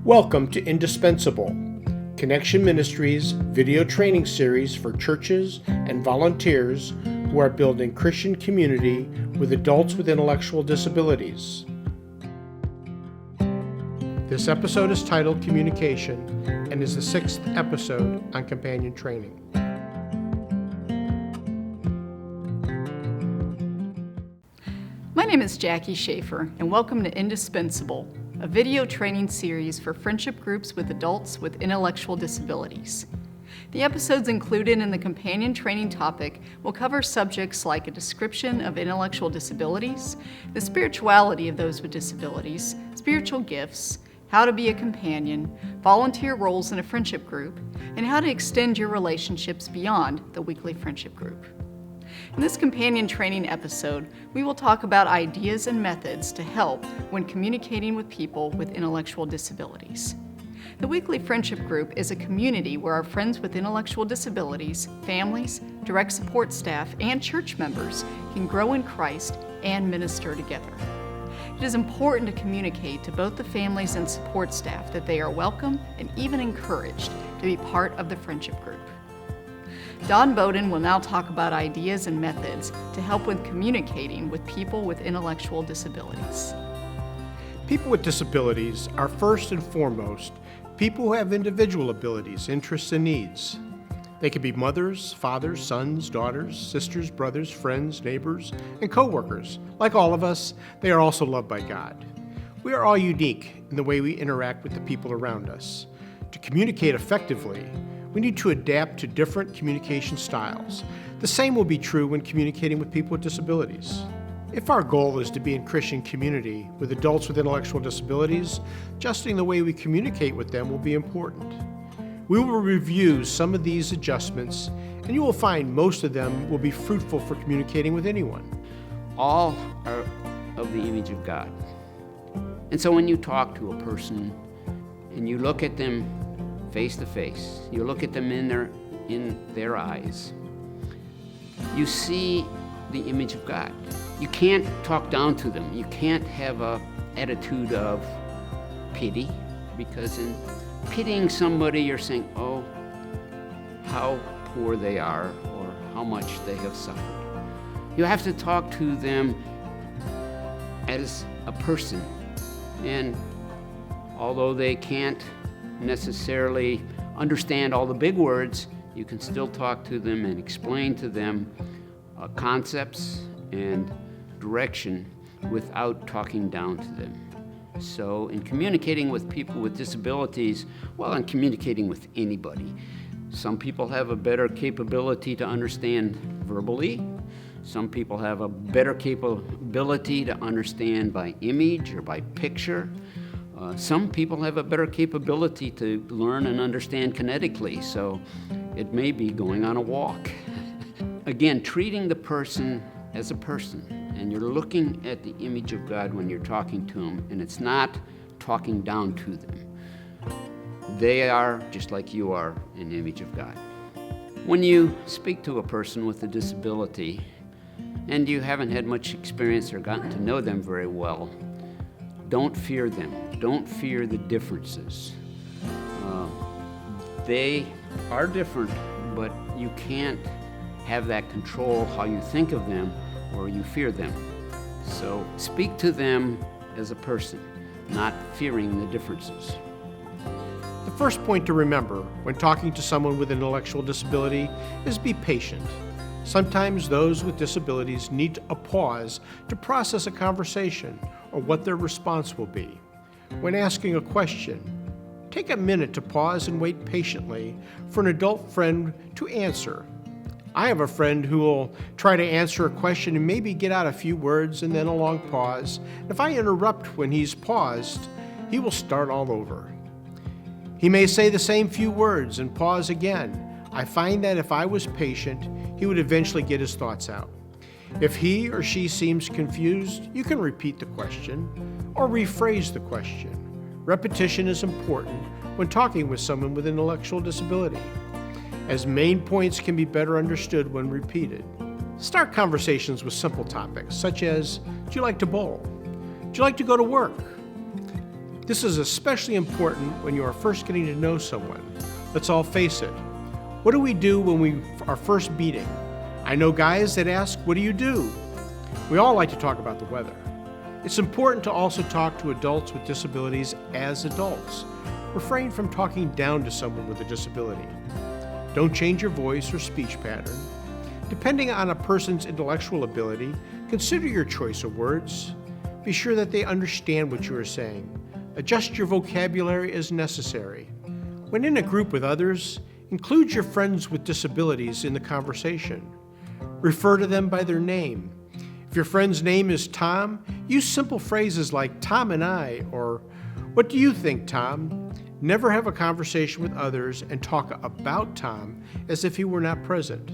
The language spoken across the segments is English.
Welcome to Indispensable, Connection Ministries' video training series for churches and volunteers who are building Christian community with adults with intellectual disabilities. This episode is titled Communication and is the sixth episode on companion training. My name is Jackie Schaefer, and welcome to Indispensable, a video training series for friendship groups with adults with intellectual disabilities. The episodes included in the companion training topic will cover subjects like a description of intellectual disabilities, the spirituality of those with disabilities, spiritual gifts, how to be a companion, volunteer roles in a friendship group, and how to extend your relationships beyond the weekly friendship group. In this companion training episode, we will talk about ideas and methods to help when communicating with people with intellectual disabilities. The weekly friendship group is a community where our friends with intellectual disabilities, families, direct support staff, and church members can grow in Christ and minister together. It is important to communicate to both the families and support staff that they are welcome and even encouraged to be part of the friendship group. Don Bowden will now talk about ideas and methods to help with communicating with people with intellectual disabilities. People with disabilities are first and foremost people who have individual abilities, interests, and needs. They can be mothers, fathers, sons, daughters, sisters, brothers, friends, neighbors, and co-workers. Like all of us, they are also loved by God. We are all unique in the way we interact with the people around us. To communicate effectively, we need to adapt to different communication styles. The same will be true when communicating with people with disabilities. If our goal is to be in Christian community with adults with intellectual disabilities, adjusting the way we communicate with them will be important. We will review some of these adjustments, and you will find most of them will be fruitful for communicating with anyone. All are of the image of God. And so when you talk to a person and you look at them face to face, you look at them in their eyes, you see the image of God. You can't talk down to them. You can't have an attitude of pity, because in pitying somebody, you're saying, oh, how poor they are, or how much they have suffered. You have to talk to them as a person. And although they can't necessarily understand all the big words, you can still talk to them and explain to them concepts and direction without talking down to them. So in communicating with people with disabilities, well, in communicating with anybody, some people have a better capability to understand verbally. Some people have a better capability to understand by image or by picture. Some people have a better capability to learn and understand kinetically, so it may be going on a walk. Again, treating the person as a person, and you're looking at the image of God when you're talking to them, and it's not talking down to them. They are, just like you are, an image of God. When you speak to a person with a disability, and you haven't had much experience or gotten to know them very well, don't fear them. Don't fear the differences. They are different, but you can't have that control how you think of them or you fear them. So speak to them as a person, not fearing the differences. The first point to remember when talking to someone with an intellectual disability is be patient. Sometimes those with disabilities need a pause to process a conversation or what their response will be. When asking a question, take a minute to pause and wait patiently for an adult friend to answer. I have a friend who will try to answer a question and maybe get out a few words and then a long pause. If I interrupt when he's paused, he will start all over. He may say the same few words and pause again. I find that if I was patient, he would eventually get his thoughts out. If he or she seems confused, you can repeat the question or rephrase the question. Repetition is important when talking with someone with an intellectual disability, as main points can be better understood when repeated. Start conversations with simple topics such as, do you like to bowl? Do you like to go to work? This is especially important when you are first getting to know someone. Let's all face it. What do we do when we are first meeting? I know guys that ask, "What do you do?" We all like to talk about the weather. It's important to also talk to adults with disabilities as adults. Refrain from talking down to someone with a disability. Don't change your voice or speech pattern. Depending on a person's intellectual ability, consider your choice of words. Be sure that they understand what you are saying. Adjust your vocabulary as necessary. When in a group with others, include your friends with disabilities in the conversation. Refer to them by their name. If your friend's name is Tom, use simple phrases like "Tom and I" or "What do you think, Tom?" Never have a conversation with others and talk about Tom as if he were not present.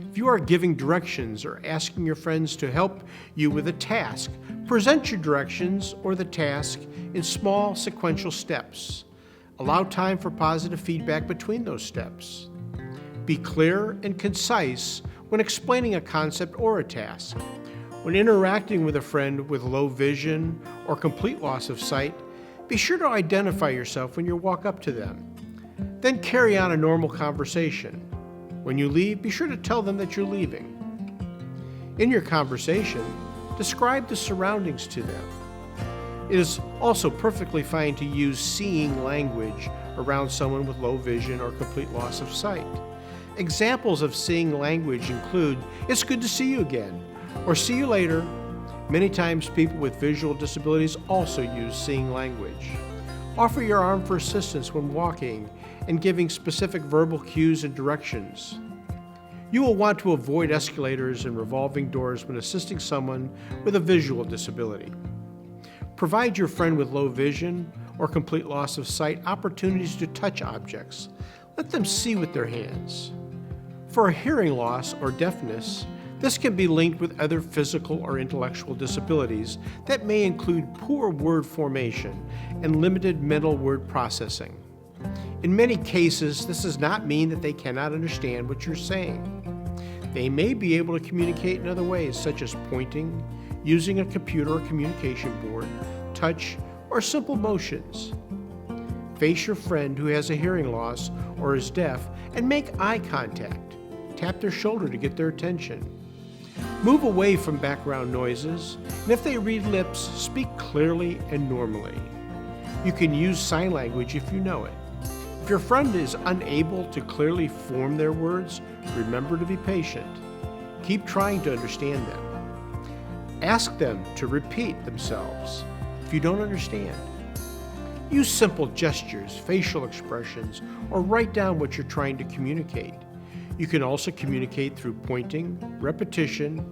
If you are giving directions or asking your friends to help you with a task, present your directions or the task in small sequential steps. Allow time for positive feedback between those steps. Be clear and concise when explaining a concept or a task. When interacting with a friend with low vision or complete loss of sight, be sure to identify yourself when you walk up to them. Then carry on a normal conversation. When you leave, be sure to tell them that you're leaving. In your conversation, describe the surroundings to them. It is also perfectly fine to use seeing language around someone with low vision or complete loss of sight. Examples of seeing language include, "It's good to see you again," or "See you later." Many times people with visual disabilities also use seeing language. Offer your arm for assistance when walking and giving specific verbal cues and directions. You will want to avoid escalators and revolving doors when assisting someone with a visual disability. Provide your friend with low vision or complete loss of sight opportunities to touch objects. Let them see with their hands. For a hearing loss or deafness, this can be linked with other physical or intellectual disabilities that may include poor word formation and limited mental word processing. In many cases, this does not mean that they cannot understand what you're saying. They may be able to communicate in other ways, such as pointing, using a computer or communication board, touch, or simple motions. Face your friend who has a hearing loss or is deaf and make eye contact. Tap their shoulder to get their attention. Move away from background noises, and if they read lips, speak clearly and normally. You can use sign language if you know it. If your friend is unable to clearly form their words, remember to be patient. Keep trying to understand them. Ask them to repeat themselves if you don't understand. Use simple gestures, facial expressions, or write down what you're trying to communicate. You can also communicate through pointing, repetition,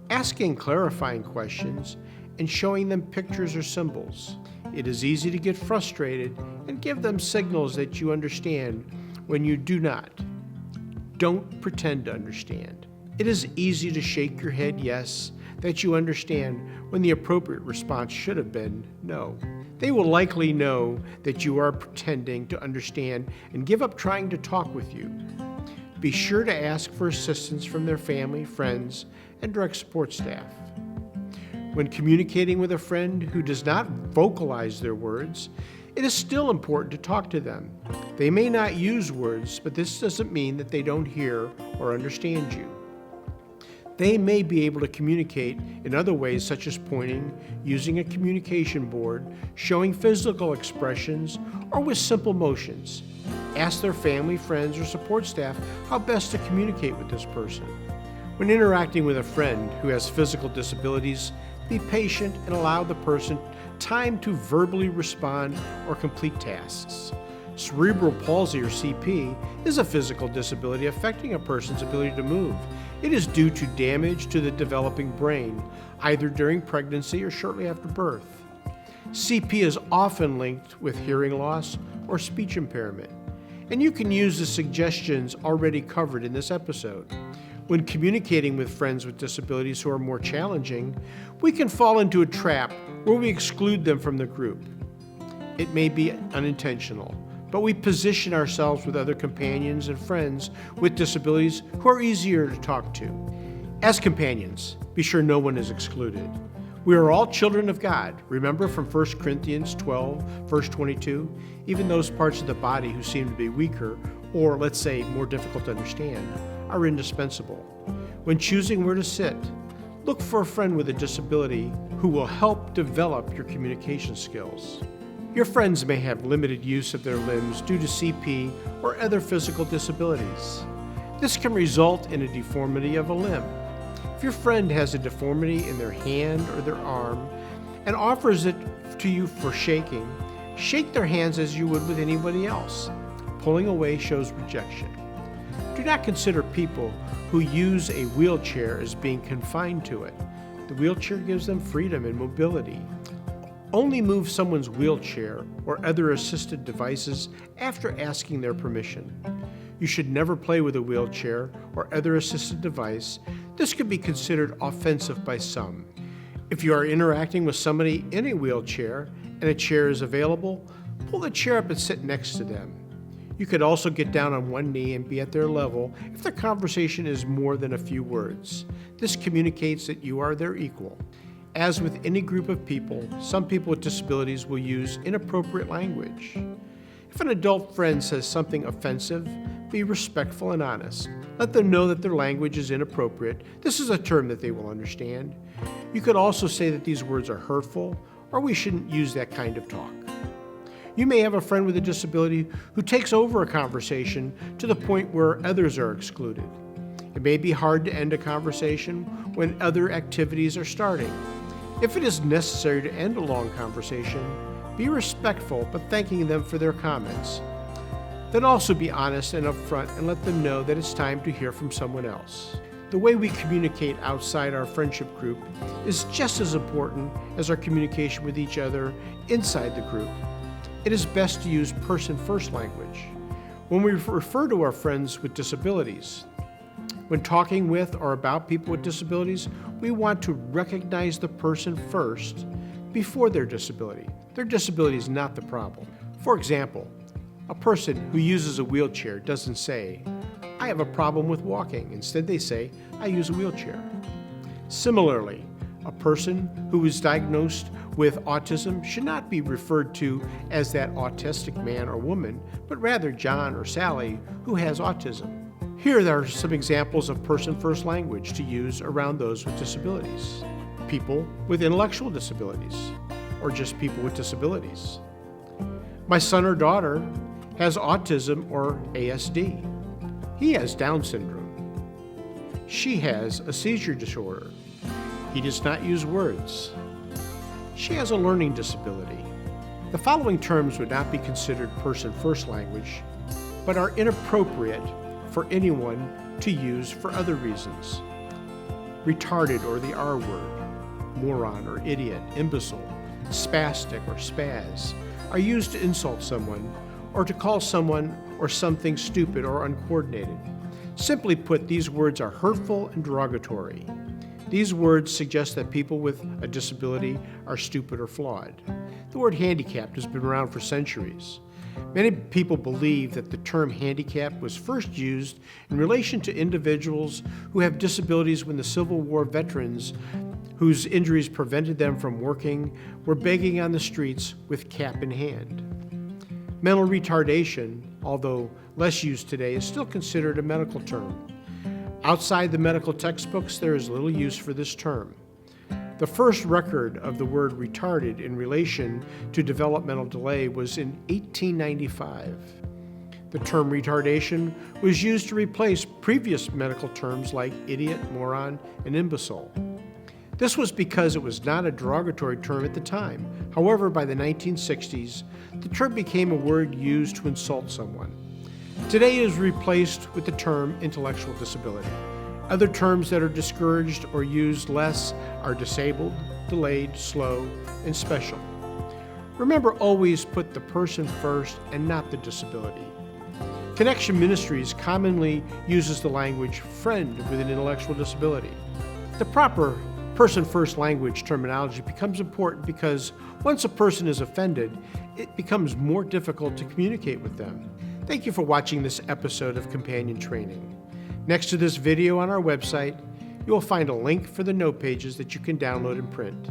asking clarifying questions, and showing them pictures or symbols. It is easy to get frustrated and give them signals that you understand when you do not. Don't pretend to understand. It is easy to shake your head yes, that you understand, when the appropriate response should have been no. They will likely know that you are pretending to understand and give up trying to talk with you. Be sure to ask for assistance from their family, friends, and direct support staff. When communicating with a friend who does not vocalize their words, it is still important to talk to them. They may not use words, but this doesn't mean that they don't hear or understand you. They may be able to communicate in other ways, such as pointing, using a communication board, showing physical expressions, or with simple motions. Ask their family, friends, or support staff how best to communicate with this person. When interacting with a friend who has physical disabilities, be patient and allow the person time to verbally respond or complete tasks. Cerebral palsy, or CP, is a physical disability affecting a person's ability to move. It is due to damage to the developing brain, either during pregnancy or shortly after birth. CP is often linked with hearing loss or speech impairment, and you can use the suggestions already covered in this episode. When communicating with friends with disabilities who are more challenging, we can fall into a trap where we exclude them from the group. It may be unintentional, but we position ourselves with other companions and friends with disabilities who are easier to talk to. As companions, be sure no one is excluded. We are all children of God. Remember from 1 Corinthians 12, verse 22? Even those parts of the body who seem to be weaker, or let's say more difficult to understand, are indispensable. When choosing where to sit, look for a friend with a disability who will help develop your communication skills. Your friends may have limited use of their limbs due to CP or other physical disabilities. This can result in a deformity of a limb. If your friend has a deformity in their hand or their arm and offers it to you for shaking, shake their hands as you would with anybody else. Pulling away shows rejection. Do not consider people who use a wheelchair as being confined to it. The wheelchair gives them freedom and mobility. Only move someone's wheelchair or other assisted devices after asking their permission. You should never play with a wheelchair or other assisted device. This could be considered offensive by some. If you are interacting with somebody in a wheelchair and a chair is available, pull the chair up and sit next to them. You could also get down on one knee and be at their level if the conversation is more than a few words. This communicates that you are their equal. As with any group of people, some people with disabilities will use inappropriate language. If an adult friend says something offensive, be respectful and honest. Let them know that their language is inappropriate. This is a term that they will understand. You could also say that these words are hurtful, or we shouldn't use that kind of talk. You may have a friend with a disability who takes over a conversation to the point where others are excluded. It may be hard to end a conversation when other activities are starting. If it is necessary to end a long conversation, be respectful but thanking them for their comments. Then also be honest and upfront and let them know that it's time to hear from someone else. The way we communicate outside our friendship group is just as important as our communication with each other inside the group. It is best to use person-first language. When we refer to our friends with disabilities, when talking with or about people with disabilities, we want to recognize the person first before their disability. Their disability is not the problem. For example, a person who uses a wheelchair doesn't say, "I have a problem with walking." Instead, they say, "I use a wheelchair." Similarly, a person who is diagnosed with autism should not be referred to as that autistic man or woman, but rather John or Sally who has autism. Here are some examples of person-first language to use around those with disabilities. People with intellectual disabilities, or just people with disabilities. My son or daughter has autism or ASD. He has Down syndrome. She has a seizure disorder. He does not use words. She has a learning disability. The following terms would not be considered person-first language, but are inappropriate for anyone to use for other reasons. Retarded or the R word, moron or idiot, imbecile, spastic or spaz are used to insult someone or to call someone or something stupid or uncoordinated. Simply put, these words are hurtful and derogatory. These words suggest that people with a disability are stupid or flawed. The word handicapped has been around for centuries. Many people believe that the term handicap was first used in relation to individuals who have disabilities when the Civil War veterans whose injuries prevented them from working were begging on the streets with cap in hand. Mental retardation, although less used today, is still considered a medical term. Outside the medical textbooks, there is little use for this term. The first record of the word retarded in relation to developmental delay was in 1895. The term retardation was used to replace previous medical terms like idiot, moron, and imbecile. This was because it was not a derogatory term at the time. However, by the 1960s, the term became a word used to insult someone. Today it is replaced with the term intellectual disability. Other terms that are discouraged or used less are disabled, delayed, slow, and special. Remember, always put the person first and not the disability. Connection Ministries commonly uses the language friend with an intellectual disability. The proper person-first language terminology becomes important because once a person is offended, it becomes more difficult to communicate with them. Thank you for watching this episode of Companion Training. Next to this video on our website, you will find a link for the note pages that you can download and print.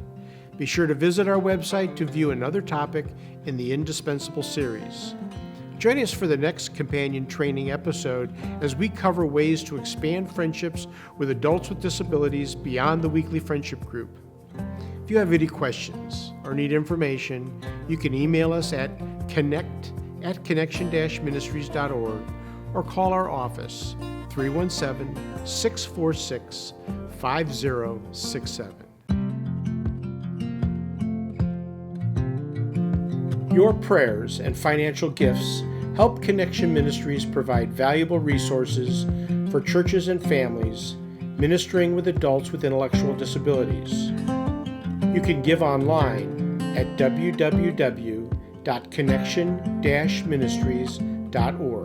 Be sure to visit our website to view another topic in the Indispensable series. Join us for the next companion training episode as we cover ways to expand friendships with adults with disabilities beyond the weekly friendship group. If you have any questions or need information, you can email us at connect@connection-ministries.org or call our office 317-646-5067. Your prayers and financial gifts help Connection Ministries provide valuable resources for churches and families ministering with adults with intellectual disabilities. You can give online at www.connection-ministries.org.